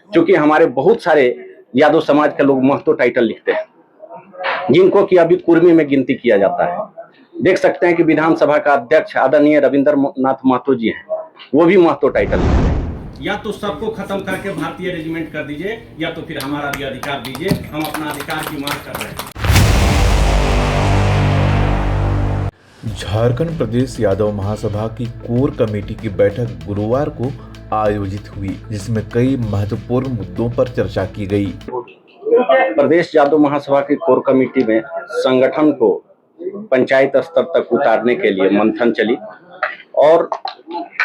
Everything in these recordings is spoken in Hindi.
क्योंकि हमारे बहुत सारे यादव समाज के लोग महतो टाइटल लिखते हैं, जिनको कि अभी कुर्मी में गिनती किया जाता है। देख सकते हैं कि विधानसभा का अध्यक्ष आदरणीय रविंद्र नाथ महतो जी हैं, वो भी महतो टाइटल लिखते हैं। या तो सबको खत्म करके भारतीय रेजिमेंट कर दीजिए, या तो फिर हमारा भी अधिकार दीजिए, हम अपना अधिकार की मांग कर रहे हैं। झारखंड प्रदेश यादव महासभा की कोर कमेटी की बैठक गुरुवार को आयोजित हुई, जिसमें कई महत्वपूर्ण मुद्दों पर चर्चा की गई। प्रदेश यादव महासभा की कोर कमेटी में संगठन को पंचायत स्तर तक उतारने के लिए मंथन चली और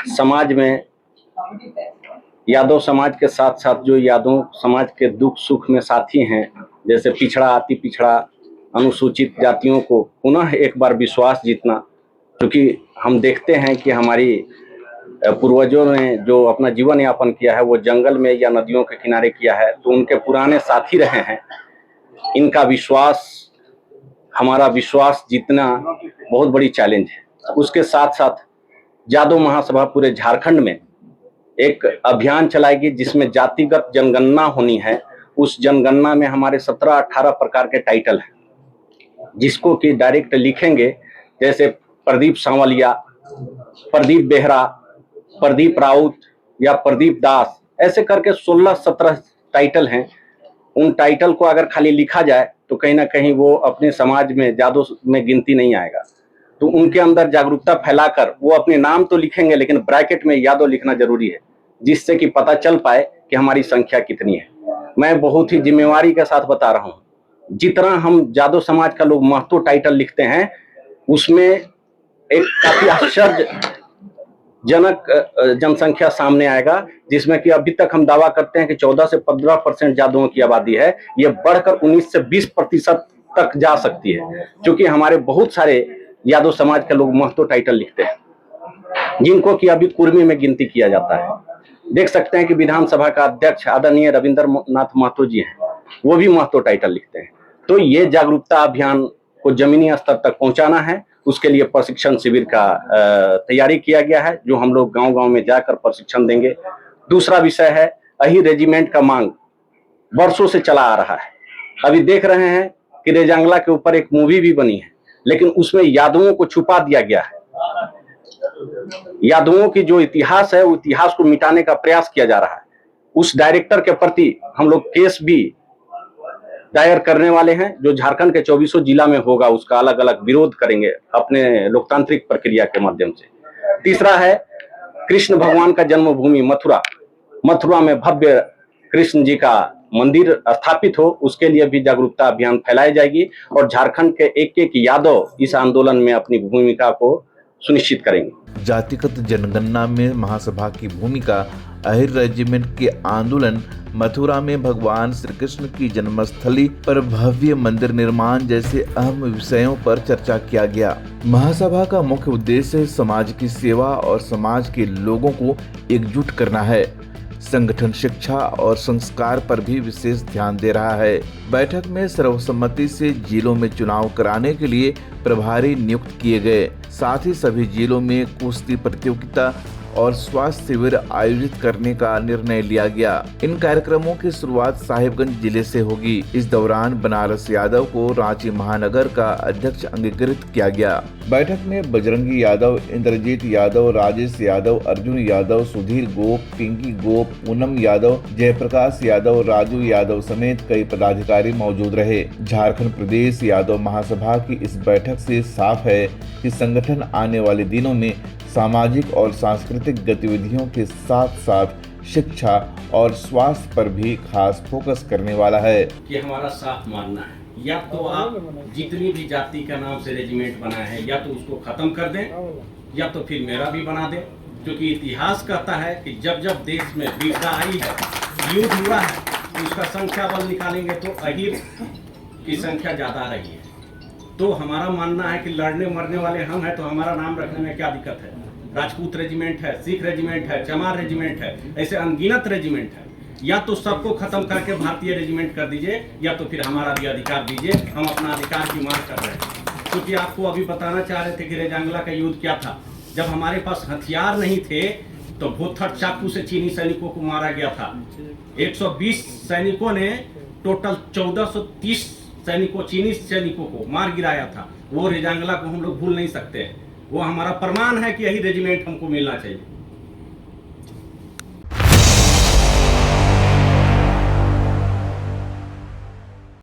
समाज में यादव समाज के साथ साथ जो यादव समाज के दुख सुख में साथी हैं, जैसे पिछड़ा, अति पिछड़ा, अनुसूचित जातियों को पुनः एक बार विश्वास जीतना, क्योंकि हम देखते हैं कि हमारी पूर्वजों ने जो अपना जीवन यापन किया है वो जंगल में या नदियों के किनारे किया है, तो उनके पुराने साथी रहे हैं। इनका विश्वास, हमारा विश्वास जीतना बहुत बड़ी चैलेंज है। उसके साथ साथ यादव महासभा पूरे झारखंड में एक अभियान चलाएगी जिसमें जातिगत जनगणना होनी है। उस जनगणना में हमारे 17-18 प्रकार के टाइटल हैं, जिसको कि डायरेक्ट लिखेंगे, जैसे प्रदीप सांवलिया, प्रदीप बेहरा, प्रदीप राउत या प्रदीप दास, ऐसे करके 16-17 टाइटल हैं। उन टाइटल को अगर खाली लिखा जाए तो कहीं ना कहीं वो अपने समाज में यादव में गिनती नहीं आएगा। तो उनके अंदर जागरूकता फैलाकर वो अपने नाम तो लिखेंगे, लेकिन ब्रैकेट में यादव लिखना जरूरी है, जिससे कि पता चल पाए कि हमारी संख्या कितनी है। मैं बहुत ही जिम्मेवारी के साथ बता रहा हूँ, जितना हम यादव समाज का लोग महतो टाइटल लिखते हैं, उसमें एक काफी आश्चर्यजनक जनसंख्या सामने आएगा, जिसमें कि अभी तक हम दावा करते हैं कि 14 से 15% यादवों की आबादी है। ये बढ़कर 19 से 20% तक जा सकती है, क्योंकि हमारे बहुत सारे यादव समाज के लोग महतो टाइटल लिखते हैं, जिनको कि अभी कुर्मी में गिनती किया जाता है। देख सकते हैं कि विधानसभा का अध्यक्ष आदरणीय रविंद्र नाथ महतो जी हैं, वो भी महतो टाइटल लिखते हैं। तो ये जागरूकता अभियान को जमीनी स्तर तक पहुंचाना है, उसके लिए प्रशिक्षण शिविर का तैयारी किया गया है, जो हम लोग गांव-गांव में जाकर प्रशिक्षण देंगे। दूसरा विषय है अहीर रेजिमेंट का मांग वर्षों से चला आ रहा है। अभी देख रहे हैं कि रेजांगला के ऊपर एक मूवी भी बनी है, लेकिन उसमें यादवों को छुपा दिया गया है। यादवों की जो इतिहास है, वो इतिहास को मिटाने का प्रयास किया जा रहा है। उस डायरेक्टर के प्रति हम लोग केस भी दायर करने वाले हैं, जो झारखंड के 24 जिला में होगा। उसका अलग अलग विरोध करेंगे अपने लोकतांत्रिक प्रक्रिया के माध्यम से। तीसरा है कृष्ण भगवान का जन्मभूमि मथुरा में भव्य कृष्ण जी का मंदिर स्थापित हो, उसके लिए भी जागरूकता अभियान फैलाई जाएगी और झारखंड के एक एक यादव इस आंदोलन में अपनी भूमिका को सुनिश्चित करेंगे। जातिगत जनगणना में महासभा की भूमिका, अहीर रेजिमेंट के आंदोलन, मथुरा में भगवान श्री कृष्ण की जन्मस्थली पर भव्य मंदिर निर्माण जैसे अहम विषयों पर चर्चा किया गया। महासभा का मुख्य उद्देश्य समाज की सेवा और समाज के लोगों को एकजुट करना है। संगठन शिक्षा और संस्कार पर भी विशेष ध्यान दे रहा है। बैठक में सर्वसम्मति से जिलों में चुनाव कराने के लिए प्रभारी नियुक्त किए गए। साथ ही सभी जिलों में कुश्ती प्रतियोगिता और स्वास्थ्य शिविर आयोजित करने का निर्णय लिया गया। इन कार्यक्रमों की शुरुआत साहिबगंज जिले से होगी। इस दौरान बनारस यादव को रांची महानगर का अध्यक्ष अंगीकृत किया गया। बैठक में बजरंगी यादव, इंद्रजीत यादव, राजेश यादव, अर्जुन यादव, सुधीर गोप, पिंकी गोप, पूनम यादव, जयप्रकाश यादव, राजू यादव समेत कई पदाधिकारी मौजूद रहे। झारखंड प्रदेश यादव महासभा की इस बैठक से साफ है कि संगठन आने वाले दिनों में सामाजिक और सांस्कृतिक गतिविधियों के साथ साथ शिक्षा और स्वास्थ्य पर भी खास फोकस करने वाला है। कि हमारा साफ मानना है, या तो आप जितनी भी जाति का नाम से रेजिमेंट बना है, या तो उसको खत्म कर दें, या तो फिर मेरा भी बना दें, क्योंकि इतिहास कहता है कि जब जब देश में वीरता आई है, युद्ध हुआ है, तो उसका संख्या बल निकालेंगे तो अहीर की संख्या ज्यादा रही है। तो हमारा मानना है कि लड़ने मरने वाले हम हैं, तो हमारा नाम रखने में क्या दिक्कत है। राजपूत रेजिमेंट है, सिख रेजिमेंट है, चमार रेजिमेंट है, ऐसे अनगिनत रेजिमेंट है। या तो सबको खत्म करके भारतीय रेजिमेंट कर दीजिए, या तो फिर हमारा भी अधिकार दीजिए, हम अपना अधिकार की मांग कर रहे हैं। क्योंकि आपको अभी बताना चाह रहे थे कि रेजांगला का युद्ध क्या था। जब हमारे पास हथियार नहीं थे, तो भोथर चाकू से चीनी सैनिकों को मारा गया था। 120 सैनिकों ने टोटल 1430 सैनिकों, चीनी सैनिकों को मार गिराया था। वो रेजांगला को हम लोग भूल नहीं सकते। वो हमारा प्रमाण है कि यही रेजिमेंट हमको मिलना चाहिए।